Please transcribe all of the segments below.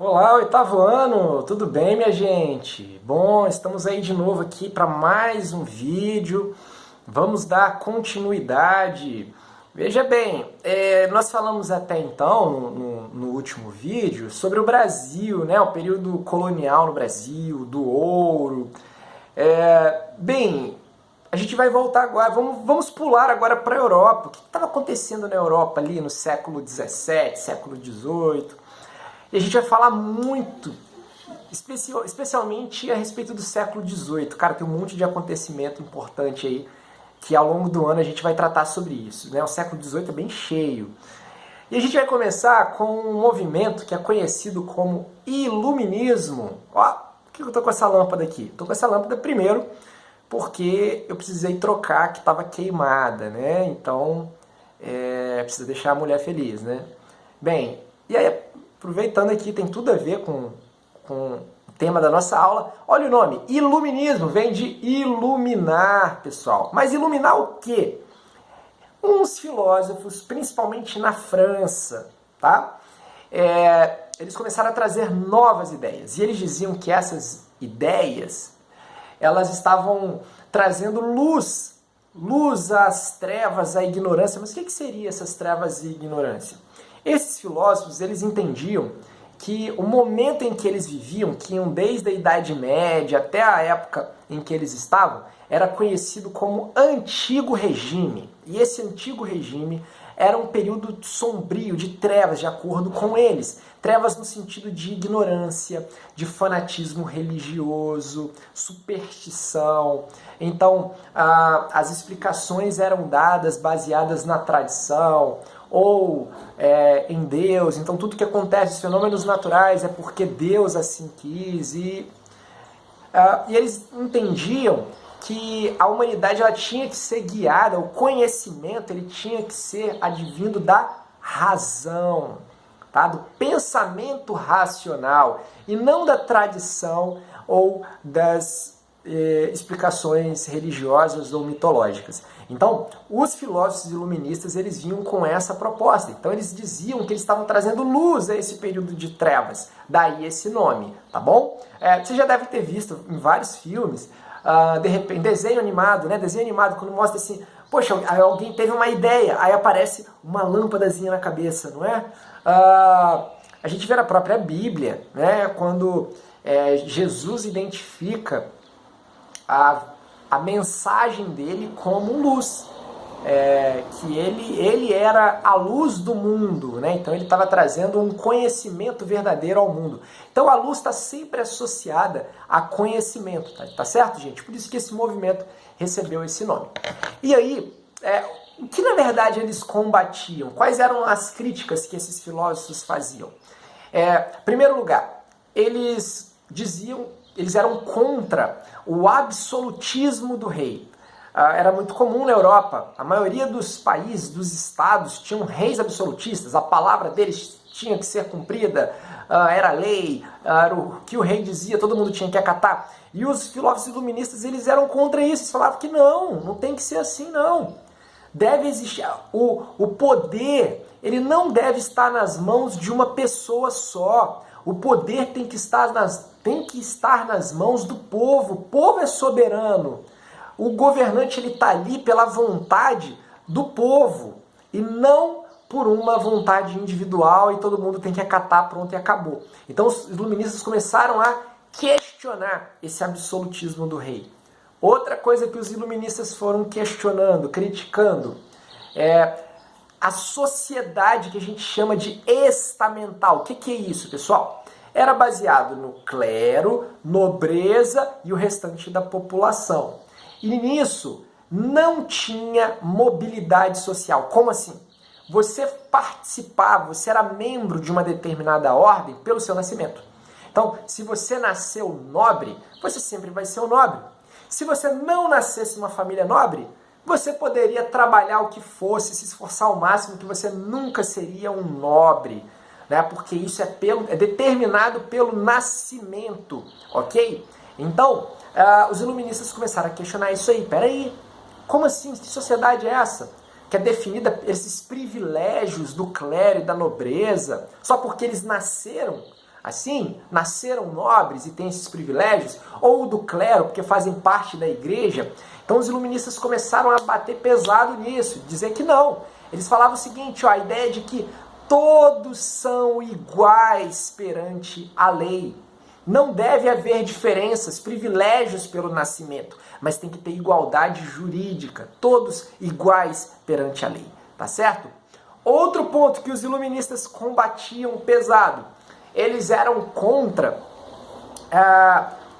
Olá, oitavo ano, tudo bem, minha gente? Bom, estamos aí de novo aqui para mais um vídeo. Vamos dar continuidade. Veja bem, nós falamos até então, no último vídeo, sobre o Brasil, né? O período colonial no Brasil, do ouro. Bem, a gente vai voltar agora, vamos pular agora para a Europa. O que estava acontecendo na Europa ali no século XVII, século XVIII? E a gente vai falar muito, especialmente a respeito do século XVIII. Cara, tem um monte de acontecimento importante aí que ao longo do ano a gente vai tratar sobre isso, né? O século XVIII é bem cheio. E a gente vai começar com um movimento que é conhecido como Iluminismo. Ó, por que eu tô com essa lâmpada aqui? Tô com essa lâmpada primeiro porque eu precisei trocar, que estava queimada, né? Então, precisa deixar a mulher feliz, né? Bem, e aí, aproveitando aqui, tem tudo a ver com o tema da nossa aula. Olha o nome, Iluminismo, vem de iluminar, pessoal. Mas iluminar o quê? Uns filósofos, principalmente na França, tá? Eles começaram a trazer novas ideias. E eles diziam que essas ideias, elas estavam trazendo luz às trevas, à ignorância. Mas o que seriam essas trevas e ignorância? Esses filósofos, eles entendiam que o momento em que eles viviam, que iam desde a Idade Média até a época em que eles estavam, era conhecido como Antigo Regime. E esse Antigo Regime era um período sombrio, de trevas, de acordo com eles. Trevas no sentido de ignorância, de fanatismo religioso, superstição. Então, as explicações eram dadas baseadas na tradição, ou em Deus. Então tudo que acontece, os fenômenos naturais, é porque Deus assim quis. E eles entendiam que a humanidade ela tinha que ser guiada, o conhecimento ele tinha que ser advindo da razão, tá? Do pensamento racional, e não da tradição ou das explicações religiosas ou mitológicas. Então, os filósofos iluministas, eles vinham com essa proposta. Então, eles diziam que eles estavam trazendo luz a esse período de trevas. Daí esse nome, tá bom? Você já deve ter visto em vários filmes, de repente, desenho animado, né? Desenho animado, quando mostra assim, poxa, alguém teve uma ideia, aí aparece uma lâmpadazinha na cabeça, não é? A gente vê na própria Bíblia, né? Quando Jesus identifica a mensagem dele como luz, que ele era a luz do mundo, né? Então ele estava trazendo um conhecimento verdadeiro ao mundo. Então a luz está sempre associada a conhecimento, tá certo, gente? Por isso que esse movimento recebeu esse nome. E aí, o que na verdade eles combatiam? Quais eram as críticas que esses filósofos faziam? Em primeiro lugar, eles eram contra o absolutismo do rei. Era muito comum na Europa. A maioria dos países, dos estados, tinham reis absolutistas. A palavra deles tinha que ser cumprida, era lei, era o que o rei dizia, todo mundo tinha que acatar. E os filósofos iluministas, eles eram contra isso. Eles falavam que não tem que ser assim, não. Deve existir o poder, ele não deve estar nas mãos de uma pessoa só. O poder tem que estar nas mãos do povo. O povo é soberano. O governante ele está ali pela vontade do povo e não por uma vontade individual e todo mundo tem que acatar, pronto, e acabou. Então os iluministas começaram a questionar esse absolutismo do rei. Outra coisa que os iluministas foram questionando, criticando, a sociedade que a gente chama de estamental. O que é isso, pessoal? Era baseado no clero, nobreza e o restante da população. E nisso não tinha mobilidade social. Como assim? Você participava, você era membro de uma determinada ordem pelo seu nascimento. Então, se você nasceu nobre, você sempre vai ser um nobre. Se você não nascesse numa família nobre, você poderia trabalhar o que fosse, se esforçar ao máximo, que você nunca seria um nobre, né? Porque isso é determinado pelo nascimento, ok? Então, os iluministas começaram a questionar isso aí. Peraí, como assim? Que sociedade é essa? Que é definida esses privilégios do clero e da nobreza só porque eles nasceram? assim, nasceram nobres e têm esses privilégios, ou do clero, porque fazem parte da igreja. Então os iluministas começaram a bater pesado nisso, dizer que não. Eles falavam o seguinte, ó, a ideia de que todos são iguais perante a lei. Não deve haver diferenças, privilégios pelo nascimento, mas tem que ter igualdade jurídica, todos iguais perante a lei, tá certo? Outro ponto que os iluministas combatiam pesado, eles eram contra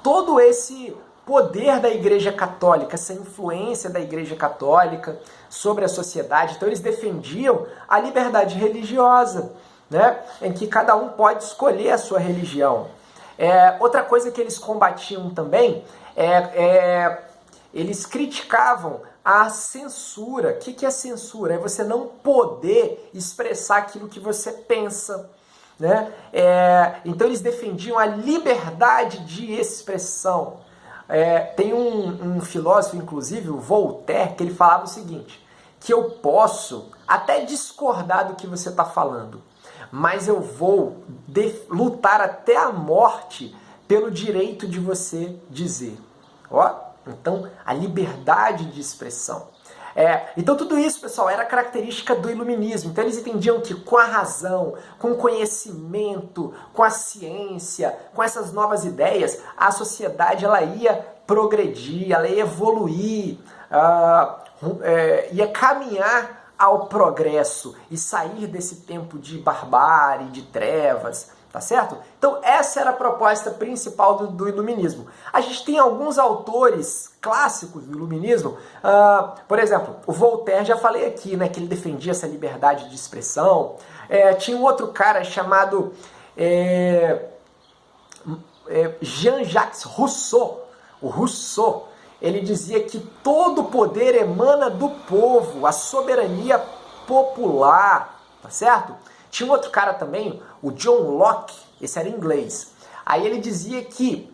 todo esse poder da Igreja Católica, essa influência da Igreja Católica sobre a sociedade. Então eles defendiam a liberdade religiosa, né, em que cada um pode escolher a sua religião. Outra coisa que eles combatiam também eles criticavam a censura. O que é censura? É você não poder expressar aquilo que você pensa, né? Então eles defendiam a liberdade de expressão. Tem um filósofo, inclusive, o Voltaire, que ele falava o seguinte, que eu posso até discordar do que você está falando, mas eu vou lutar até a morte pelo direito de você dizer. Então, a liberdade de expressão. Então tudo isso, pessoal, era característica do iluminismo. Então eles entendiam que com a razão, com o conhecimento, com a ciência, com essas novas ideias, a sociedade ela ia progredir, ela ia evoluir, ia caminhar ao progresso e sair desse tempo de barbárie, de trevas, tá certo? Então essa era a proposta principal do iluminismo. A gente tem alguns autores clássicos do iluminismo, por exemplo, o Voltaire, já falei aqui, né, que ele defendia essa liberdade de expressão. Tinha um outro cara chamado Jean-Jacques Rousseau. O Rousseau, ele dizia que todo poder emana do povo, a soberania popular, tá certo? Tinha um outro cara também, o John Locke, esse era inglês. Aí ele dizia que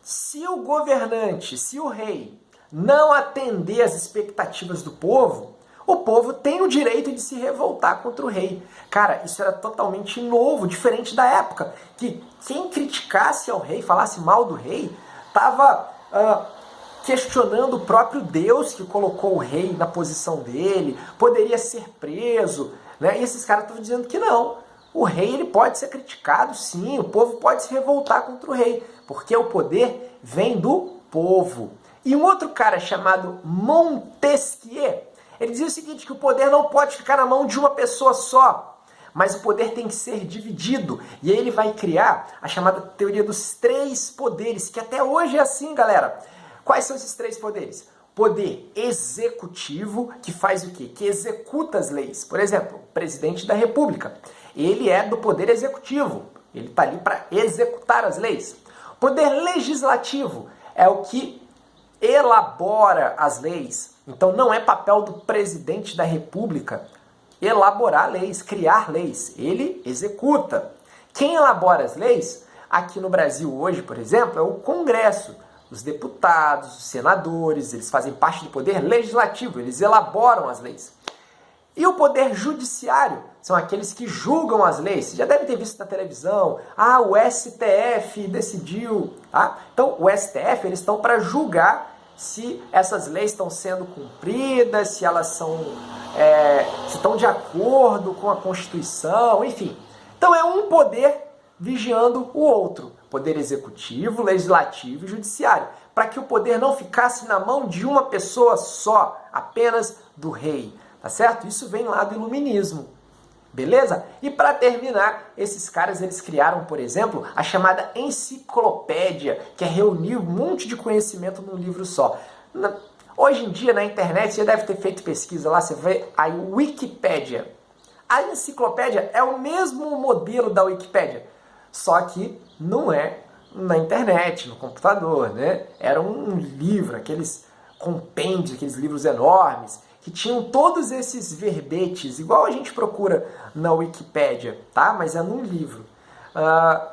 se o governante, se o rei, não atender às expectativas do povo, o povo tem o direito de se revoltar contra o rei. Cara, isso era totalmente novo, diferente da época, que quem criticasse ao rei, falasse mal do rei, estava questionando o próprio Deus que colocou o rei na posição dele, poderia ser preso, né? E esses caras estão dizendo que não. O rei ele pode ser criticado, sim, o povo pode se revoltar contra o rei, porque o poder vem do povo. E um outro cara chamado Montesquieu, ele dizia o seguinte, que o poder não pode ficar na mão de uma pessoa só, mas o poder tem que ser dividido. E aí ele vai criar a chamada teoria dos 3 poderes, que até hoje é assim, galera. Quais são esses 3 poderes? Poder executivo, que faz o quê? Que executa as leis. Por exemplo, o presidente da República. Ele é do poder executivo. Ele está ali para executar as leis. Poder legislativo é o que elabora as leis. Então não é papel do presidente da República elaborar leis, criar leis. Ele executa. Quem elabora as leis, aqui no Brasil hoje, por exemplo, é o Congresso. Os deputados, os senadores, eles fazem parte do poder legislativo, eles elaboram as leis. E o poder judiciário são aqueles que julgam as leis. Você já deve ter visto na televisão, o STF decidiu. Tá? Então, o STF, eles estão para julgar se essas leis estão sendo cumpridas, se elas se estão de acordo com a Constituição, enfim. Então, é um poder vigiando o outro. Poder executivo, legislativo e judiciário, para que o poder não ficasse na mão de uma pessoa só, apenas do rei, tá certo? Isso vem lá do iluminismo, beleza? E para terminar, esses caras eles criaram, por exemplo, a chamada enciclopédia, que é reunir um monte de conhecimento num livro só. Hoje em dia na internet, você deve ter feito pesquisa lá, você vê a Wikipédia. A enciclopédia é o mesmo modelo da Wikipédia, só que não é na internet, no computador, né? Era um livro, aqueles compêndios, aqueles livros enormes, que tinham todos esses verbetes, igual a gente procura na Wikipédia, tá? Mas é num livro.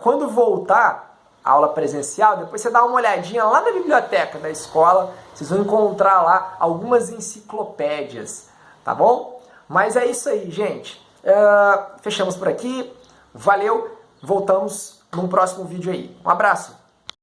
Quando voltar a aula presencial, depois você dá uma olhadinha lá na biblioteca da escola, vocês vão encontrar lá algumas enciclopédias, tá bom? Mas é isso aí, gente. Fechamos por aqui. Valeu! Voltamos num próximo vídeo aí. Um abraço!